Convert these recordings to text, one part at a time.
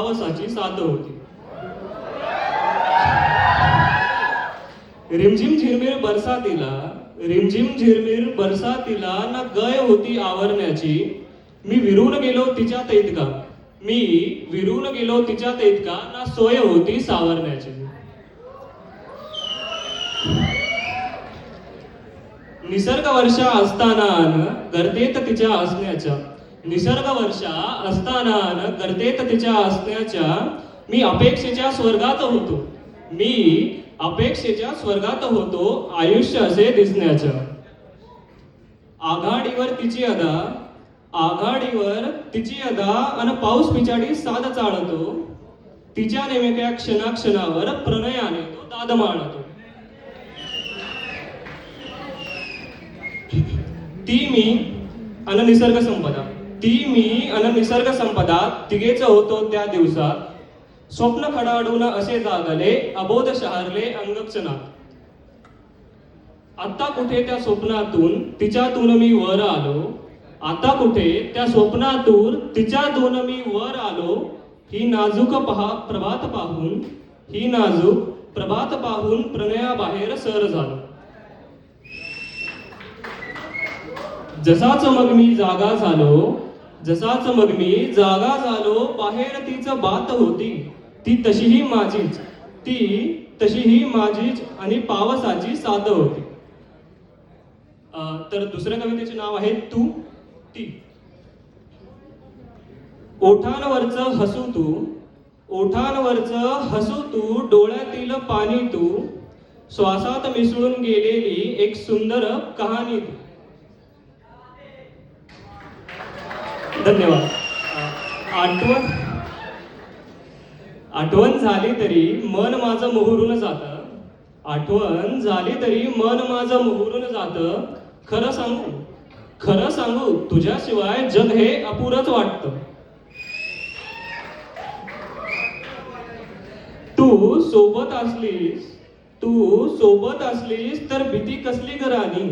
पावसाची साथ होती. रिमझिम झिरमिर बरसातीला, रिमझिम झिरमिर बरसातीला ना गय होती आवरण्याची. मी विरून गेलो तिच्यात इतका, मी विरून गेलो तिच्यात इतका, ना सोय होती सावरण्याची. निसर्ग वर्षा असताना गर्तेत तिच्या असण्याच्या, निसर्ग वर्षा असताना गर्तेत तिच्या असण्याच्या. मी अपेक्षेच्या स्वर्गात होतो, मी अपेक्षेच्या स्वर्गात होतो, आयुष्य असे दिसण्याच्या. आघाडीवर तिची अदा, आघाडीवर तिची अदा, अन पाऊस पिछाडी साद चाळतो. तिच्या नेमक्या क्षणाक्षणावर प्रणयाने तो दाद माळतो. ती मी अन निसर्ग संपदा, ती मी अन निसर्ग संपदा, तिघेच होतो त्या दिवसात. स्वप्न खडाडून असे जागले, अबोध शहारले अंगक्षणात. आता कुठे त्या स्वप्नातून तिच्यातून मी वर आलो, आता कुठे त्या स्वप्नातून तिच्यातून मी वर आलो. ही नाजूक प्रभात पाहून, ही नाजूक प्रभात पाहून प्रणयाबाहेर सर झालो. जसाच मग मी जागा झालो, जसाच मग मी जागा झालो, बाहेर तीच बात होती. ती तशीही माझीच, ती तशीही माझीच, आणि पावसाची साथ होती. तर दुसऱ्या कवितेचे नाव आहे तू ती. ओठांवरच हसू तू, ओठांवरच हसू तू, डोळ्यातील पाणी तू, श्वासात मिसळून गेलेली एक सुंदर कहाणी तू. धन्यवाद. आठवण झाली तरी मन माझं मोहरून जातं, आठवण झाली तरी मन माझं मोहरून जातं. खरं सांगू, खरं सांगू, तुझ्याशिवाय जग हे अपुरच वाटतं. तू सोबत असलीस, तू सोबत असलीस तर भीती कसली घरानी.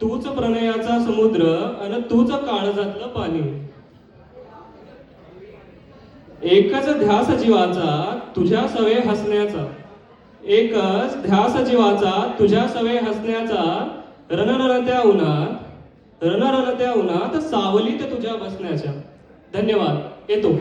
तूच प्रणयाचा समुद्र आणि तूच काळजातलं पाणी. एकच ध्यास जीवाचा तुझ्या सवे हसण्याचा, एकच ध्यास जीवाचा तुझ्या सवे हसण्याचा. रणरणत्या उन्हात, रणरणत्या उन्हात, सावलीत तुझ्या बसण्याच्या. धन्यवाद. येतो.